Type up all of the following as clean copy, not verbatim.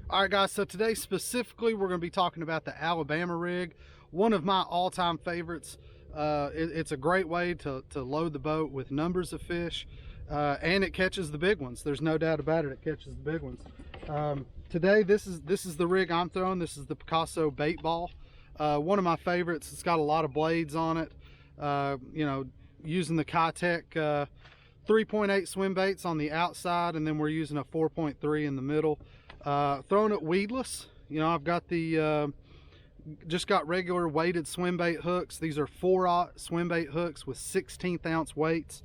All right, guys, so today specifically we're going to be talking about the Alabama rig, one of my all-time favorites. It's a great way to load the boat with numbers of fish, and it catches the big ones. There's no doubt about it, it catches the big ones. Today, this is the rig I'm throwing. This is the Picasso bait ball. One of my favorites. It's got a lot of blades on it. You know, using the Kayak 3.8 swim baits on the outside, and then we're using a 4.3 in the middle. Throwing it weedless. You know, I've got the just got regular weighted swim bait hooks. These are 4/0 swim bait hooks with 1/16 ounce weights.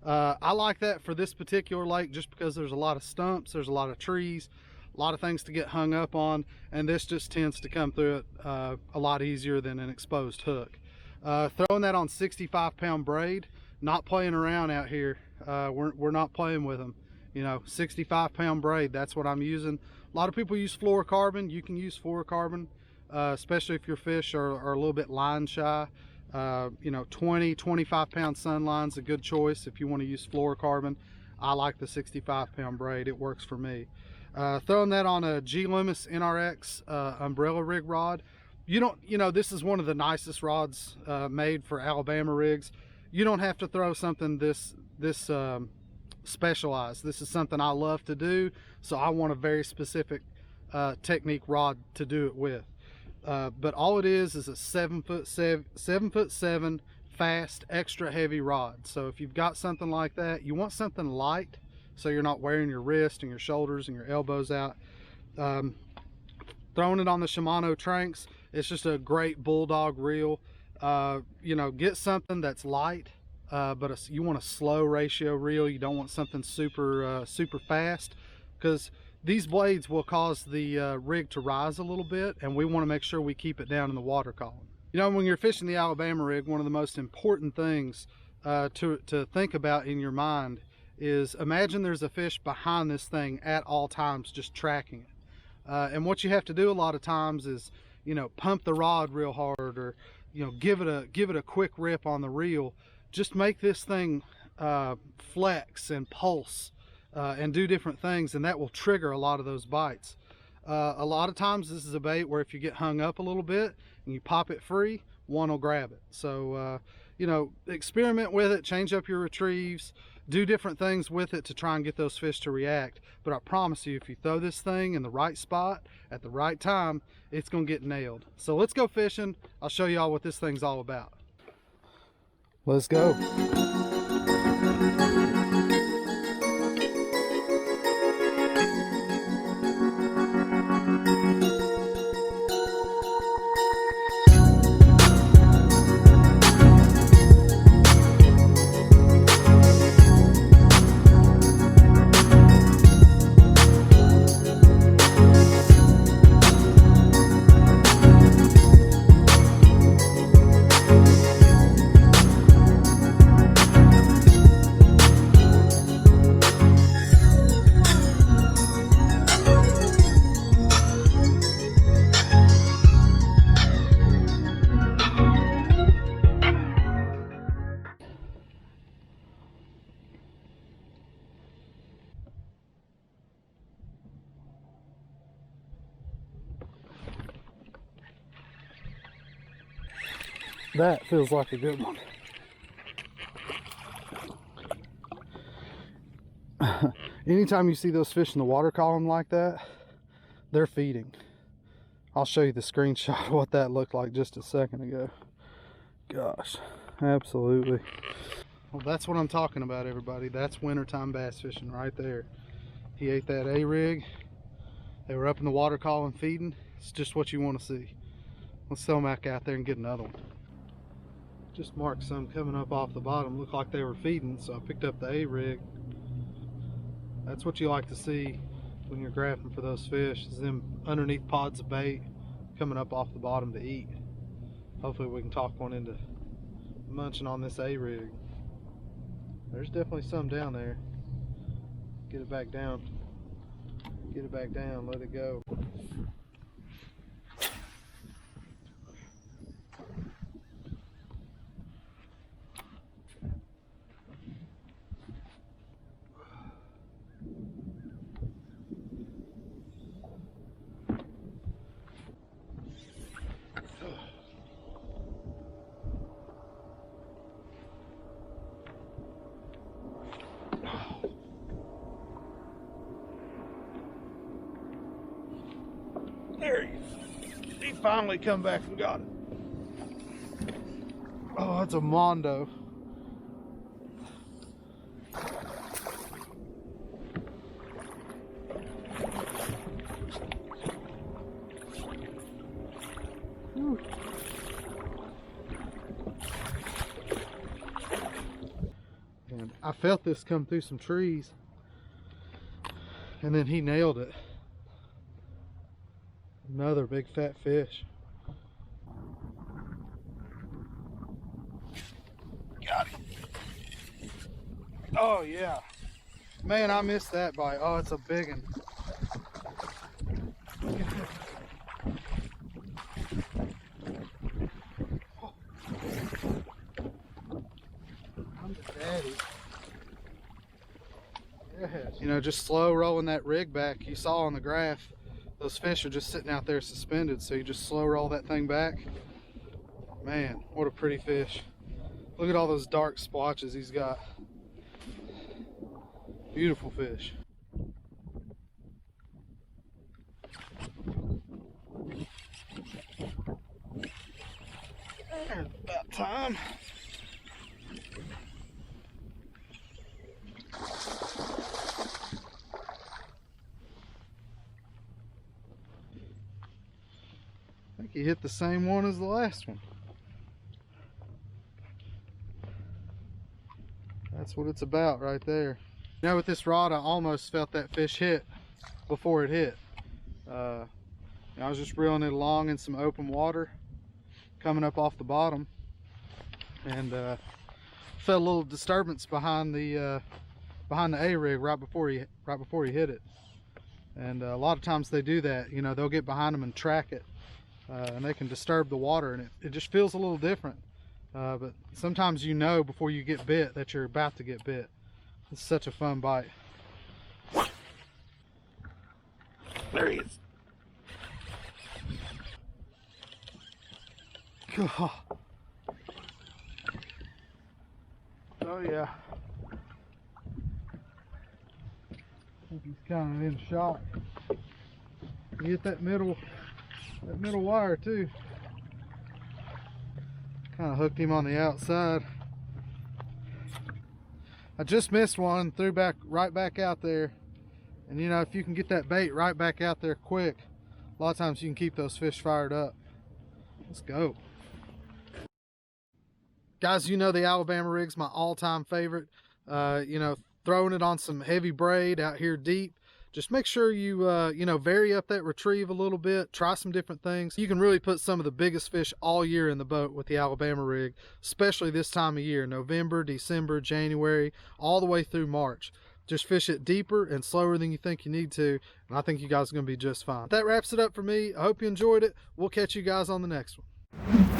I like that for this particular lake just because there's a lot of stumps, there's a lot of trees, a lot of things to get hung up on, and this just tends to come through it a lot easier than an exposed hook. Throwing that on 65-pound braid, not playing around out here. We're not playing with them. You know, 65-pound braid, that's what I'm using. A lot of people use fluorocarbon. You can use fluorocarbon, especially if your fish are a little bit line shy. You know, 25-pound sunline's a good choice if you want to use fluorocarbon. I like the 65-pound braid, it works for me. Throwing that on a G-Loomis NRX umbrella rig rod. You know, this is one of the nicest rods made for Alabama rigs. You don't have to throw something this specialized. This is something I love to do, so I want a very specific technique rod to do it with. But all it is a 7'7" fast, extra heavy rod. So if you've got something like that, you want something light so you're not wearing your wrist and your shoulders and your elbows out. Throwing it on the Shimano Tranks, it's just a great bulldog reel. You know, get something that's light, but you want a slow ratio reel. You don't want something super fast, because these blades will cause the rig to rise a little bit, and we want to make sure we keep it down in the water column. You know, when you're fishing the Alabama rig, one of the most important things to think about in your mind is, imagine there's a fish behind this thing at all times just tracking it. And what you have to do a lot of times is, you know, pump the rod real hard, or, you know, give it a quick rip on the reel. Just make this thing flex and pulse and do different things, and that will trigger a lot of those bites. A lot of times this is a bait where if you get hung up a little bit and you pop it free, one will grab it. So you know, experiment with it, change up your retrieves, do different things with it to try and get those fish to react. But I promise you, if you throw this thing in the right spot at the right time, it's gonna get nailed. So let's go fishing. I'll show y'all what this thing's all about. Let's go. That feels like a good one. Anytime you see those fish in the water column like that, they're feeding. I'll show you the screenshot of what that looked like just a second ago. Gosh, absolutely. Well, that's what I'm talking about, everybody. That's wintertime bass fishing right there. He ate that A-rig. They were up in the water column feeding. It's just what you want to see. Let's throw them back out there and get another one. Just marked some coming up off the bottom. Looked like they were feeding, so I picked up the A-rig. That's what you like to see when you're graphing for those fish, is them underneath pods of bait coming up off the bottom to eat. Hopefully we can talk one into munching on this A-rig. There's definitely some down there. Get it back down. Get it back down, let it go. There he is. He finally come back and got it. Oh, that's a mondo. Whew. And I felt this come through some trees, and then he nailed it. Another big fat fish. Got him. Oh yeah. Man, I missed that bite. Oh, it's a big one. I'm the daddy. Yes. You know, just slow rolling that rig back. You saw on the graph, those fish are just sitting out there suspended, so you just slow roll that thing back. Man, what a pretty fish. Look at all those dark splotches he's got. Beautiful fish. And about time. I think he hit the same one as the last one. That's what it's about right there. You know, with this rod, I almost felt that fish hit before it hit. I was just reeling it along in some open water, coming up off the bottom, and felt a little disturbance behind the A-rig right before he hit it. And a lot of times they do that. You know, they'll get behind them and track it, and they can disturb the water, and it just feels a little different. But sometimes you know before you get bit that you're about to get bit. It's such a fun bite. There he is. God. Oh yeah. I think he's kind of in shock. He hit that middle wire too. Kind of hooked him on the outside. I just missed one, threw right back out there. And you know, if you can get that bait right back out there quick, a lot of times you can keep those fish fired up. Let's go. Guys, you know the Alabama rig's my all-time favorite. You know, throwing it on some heavy braid out here deep. Just make sure you, you know, vary up that retrieve a little bit. Try some different things. You can really put some of the biggest fish all year in the boat with the Alabama rig, especially this time of year, November, December, January, all the way through March. Just fish it deeper and slower than you think you need to, and I think you guys are going to be just fine. That wraps it up for me. I hope you enjoyed it. We'll catch you guys on the next one.